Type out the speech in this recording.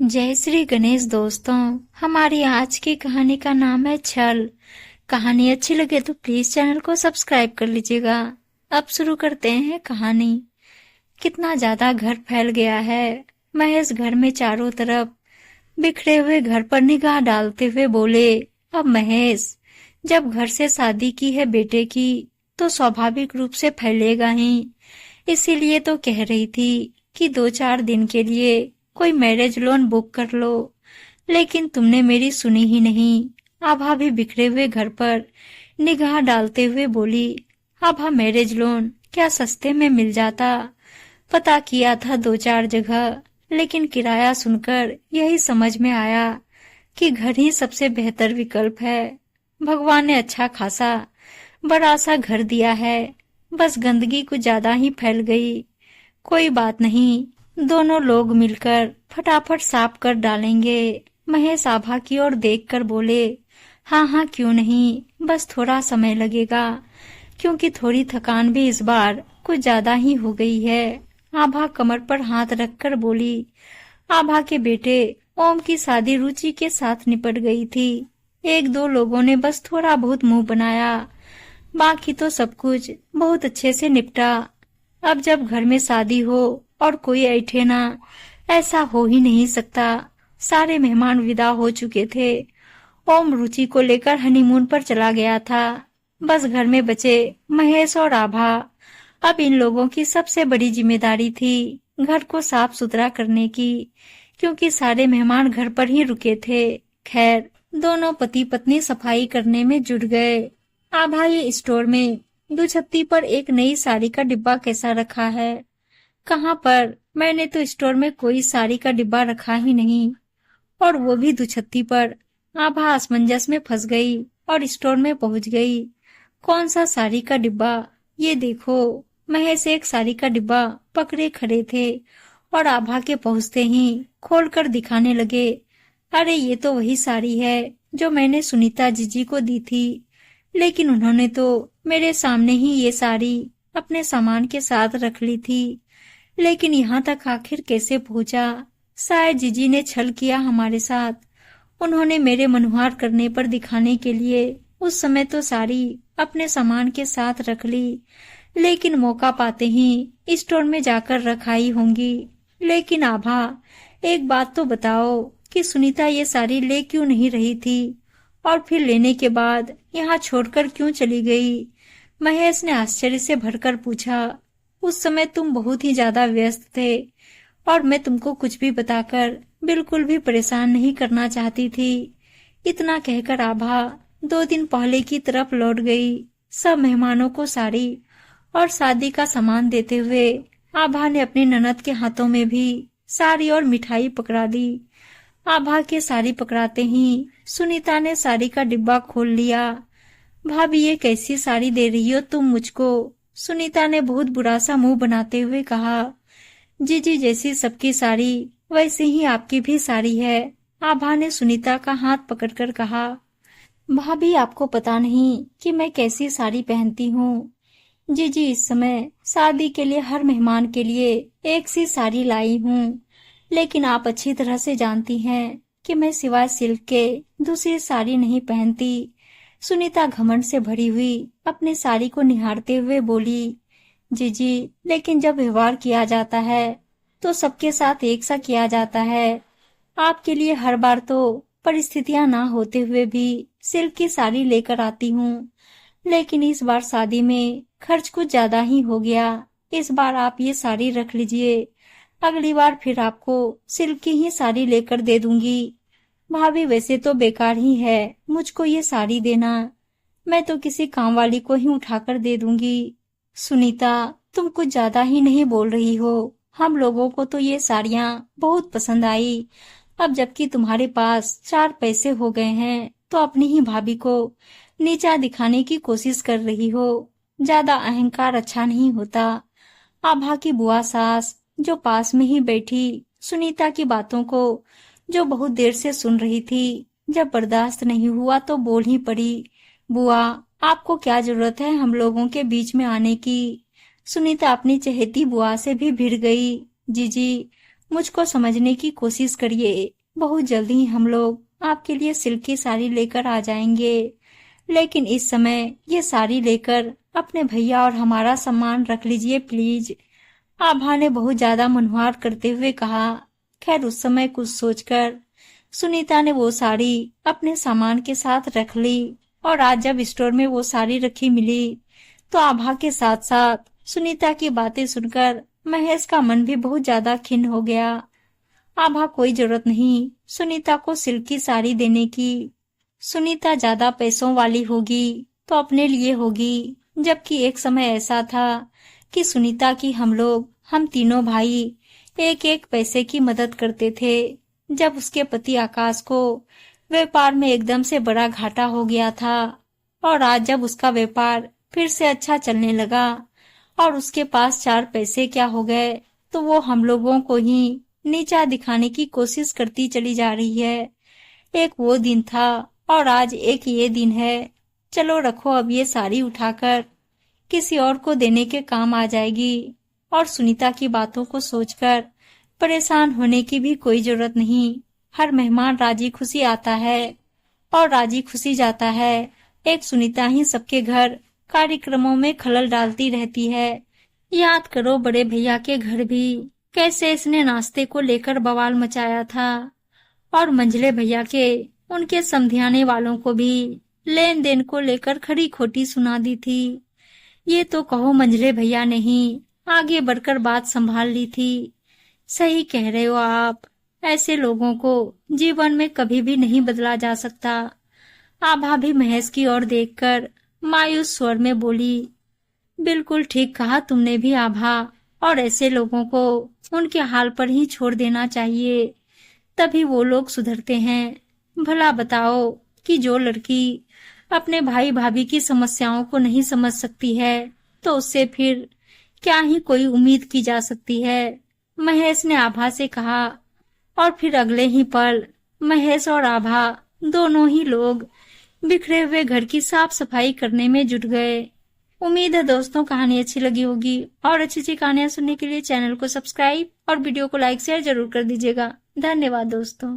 जय श्री गणेश दोस्तों। हमारी आज की कहानी का नाम है छल। कहानी अच्छी लगे तो प्लीज चैनल को सब्सक्राइब कर लीजिएगा। अब शुरू करते हैं कहानी। कितना ज्यादा घर फैल गया है। महेश घर में चारों तरफ बिखरे हुए घर पर निगाह डालते हुए बोले, अब महेश, जब घर से शादी की है बेटे की तो स्वाभाविक रूप से फैलेगा ही। इसीलिए तो कह रही थी कि 2-4 दिन के लिए कोई मैरिज लोन बुक कर लो, लेकिन तुमने मेरी सुनी ही नहीं। आभा भी बिखरे हुए घर पर निगाह डालते हुए बोली, आभा मैरिज लोन क्या सस्ते में मिल जाता? पता किया था 2-4 जगह, लेकिन किराया सुनकर यही समझ में आया कि घर ही सबसे बेहतर विकल्प है। भगवान ने अच्छा खासा बड़ा सा घर दिया है, बस गंदगी कुछ ज्यादा ही फैल गई। कोई बात नहीं, दोनों लोग मिलकर फटाफट साफ कर डालेंगे। महेश आभा की ओर देखकर बोले, हाँ हाँ क्यों नहीं, बस थोड़ा समय लगेगा, क्योंकि थोड़ी थकान भी इस बार कुछ ज्यादा ही हो गई है। आभा कमर पर हाथ रखकर बोली। आभा के बेटे ओम की शादी रुचि के साथ निपट गई थी। 1-2 लोगों ने बस थोड़ा बहुत मुंह बनाया, बाकी तो सब कुछ बहुत अच्छे से निपटा। अब जब घर में शादी हो और कोई ऐठे ना, ऐसा हो ही नहीं सकता। सारे मेहमान विदा हो चुके थे। ओम रुचि को लेकर हनीमून पर चला गया था। बस घर में बचे महेश और आभा। अब इन लोगों की सबसे बड़ी जिम्मेदारी थी घर को साफ सुथरा करने की, क्योंकि सारे मेहमान घर पर ही रुके थे। खैर, दोनों पति पत्नी सफाई करने में जुट गए। आभा, ये स्टोर में दुछत्ती पर एक नई साड़ी का डिब्बा कैसा रखा है? कहाँ पर? मैंने तो स्टोर में कोई साड़ी का डिब्बा रखा ही नहीं, और वो भी दुछत्ती पर। आभा असमंजस में फंस गई और स्टोर में पहुंच गई। कौन सा साड़ी का डिब्बा? ये देखो। महेश एक साड़ी का डिब्बा पकड़े खड़े थे और आभा के पहुंचते ही खोलकर दिखाने लगे। अरे ये तो वही साड़ी है जो मैंने सुनीता जीजी को दी थी, लेकिन उन्होंने तो मेरे सामने ही ये साड़ी अपने सामान के साथ रख ली थी। लेकिन यहाँ तक आखिर कैसे पहुँचा? शायद जीजी ने छल किया हमारे साथ। उन्होंने मेरे मनुहार करने पर दिखाने के लिए उस समय तो साड़ी अपने सामान के साथ रख ली, लेकिन मौका पाते ही स्टोर में जाकर रखाई होंगी। लेकिन आभा, एक बात तो बताओ कि सुनीता ये साड़ी ले क्यों नहीं रही थी, और फिर लेने के बाद यहाँ छोड़कर क्यों चली गई? महेश ने आश्चर्य से भरकर पूछा। उस समय तुम बहुत ही ज्यादा व्यस्त थे और मैं तुमको कुछ भी बताकर बिल्कुल भी परेशान नहीं करना चाहती थी। इतना कहकर आभा 2 दिन पहले की तरफ लौट गई। सब मेहमानों को साड़ी और शादी का सामान देते हुए आभा ने अपनी ननद के हाथों में भी साड़ी और मिठाई पकड़ा दी। आभा के साड़ी पकड़ाते ही सुनीता ने साड़ी का डिब्बा खोल लिया। भाभी, ये कैसी साड़ी दे रही हो तुम मुझको? सुनीता ने बहुत बुरा सा मुंह बनाते हुए कहा। जीजी जैसी सबकी साड़ी, वैसे ही आपकी भी साड़ी है, आभा ने सुनीता का हाथ पकड़कर कहा। भाभी, आपको पता नहीं कि मैं कैसी साड़ी पहनती हूँ। जीजी इस समय शादी के लिए हर मेहमान के लिए एक सी साड़ी लाई हूँ, लेकिन आप अच्छी तरह से जानती हैं कि मैं सिवाय सिल्क के दूसरी साड़ी नहीं पहनती। सुनीता घमंड से भरी हुई अपनी साड़ी को निहारते हुए बोली। जीजी, लेकिन जब व्यवहार किया जाता है तो सबके साथ एक सा किया जाता है। आपके लिए हर बार तो परिस्थितियां ना होते हुए भी सिल्क की साड़ी लेकर आती हूँ, लेकिन इस बार शादी में खर्च कुछ ज्यादा ही हो गया। इस बार आप ये साड़ी रख लीजिए, अगली बार फिर आपको सिल्क की ही साड़ी लेकर दे दूंगी। भाभी, वैसे तो बेकार ही है मुझको ये साड़ी देना, मैं तो किसी काम वाली को ही उठाकर दे दूंगी। सुनीता, तुम कुछ ज्यादा ही नहीं बोल रही हो? हम लोगों को तो ये साड़ियाँ बहुत पसंद आई। अब जबकि तुम्हारे पास 4 पैसे हो गए हैं तो अपनी ही भाभी को नीचा दिखाने की कोशिश कर रही हो। ज्यादा अहंकार अच्छा नहीं होता। आभा की बुआ सास, जो पास में ही बैठी सुनीता की बातों को जो बहुत देर से सुन रही थी, जब बर्दाश्त नहीं हुआ तो बोल ही पड़ी। बुआ, आपको क्या जरूरत है हम लोगों के बीच में आने की? सुनीता अपनी चहेती बुआ से भी भिड़ गई। जीजी, मुझको समझने की कोशिश करिए। बहुत जल्दी हम लोग आपके लिए सिल्क की साड़ी लेकर आ जाएंगे, लेकिन इस समय ये साड़ी लेकर अपने भैया और हमारा सामान रख लीजिए प्लीज। आभा ने बहुत ज्यादा मनहुआर करते हुए कहा। खैर उस समय कुछ सोचकर सुनीता ने वो साड़ी अपने सामान के साथ रख ली और आज जब स्टोर में वो साड़ी रखी मिली तो आभा के साथ साथ सुनीता की बातें सुनकर महेश का मन भी बहुत ज्यादा खिन्न हो गया। आभा कोई जरूरत नहीं सुनीता को सिल्क की साड़ी देने की। सुनीता ज्यादा पैसों वाली होगी तो अपने लिए होगी, जबकि एक समय ऐसा था कि सुनीता की हम तीनों भाई एक एक पैसे की मदद करते थे। जब उसके पति आकाश को व्यापार में एकदम से बड़ा घाटा हो गया था और आज जब उसका व्यापार फिर से अच्छा चलने लगा और उसके पास 4 पैसे क्या हो गए तो वो हम लोगों को ही नीचा दिखाने की कोशिश करती चली जा रही है। एक वो दिन था और आज एक ये दिन है। चलो रखो, अब ये साड़ी उठाकर किसी और को देने के काम आ जाएगी और सुनीता की बातों को सोचकर परेशान होने की भी कोई जरूरत नहीं। हर मेहमान राजी खुशी आता है और राजी खुशी जाता है। एक सुनीता ही सबके घर कार्यक्रमों में खलल डालती रहती है। याद करो बड़े भैया के घर भी कैसे इसने नाश्ते को लेकर बवाल मचाया था और मंझले भैया के उनके समधियाने वालों को भी लेन देन को लेकर खरी खोटी सुना दी थी। ये तो कहो मंझले भैया ने ही आगे बढ़कर बात संभाल ली थी। सही कह रहे हो आप, ऐसे लोगों को जीवन में कभी भी नहीं बदला जा सकता। आभा भी महेश की ओर देखकर मायूस स्वर में बोली, बिल्कुल ठीक कहा तुमने भी आभा, और ऐसे लोगों को उनके हाल पर ही छोड़ देना चाहिए, तभी वो लोग सुधरते हैं। भला बताओ कि जो लड़की अपने भाई भाभी की समस्याओं को नहीं समझ सकती है तो उससे फिर क्या ही कोई उम्मीद की जा सकती है। महेश ने आभा से कहा और फिर अगले ही पल महेश और आभा दोनों ही लोग बिखरे हुए घर की साफ सफाई करने में जुट गए। उम्मीद है दोस्तों कहानी अच्छी लगी होगी और अच्छी अच्छी कहानियां सुनने के लिए चैनल को सब्सक्राइब और वीडियो को लाइक शेयर जरूर कर दीजिएगा। धन्यवाद दोस्तों।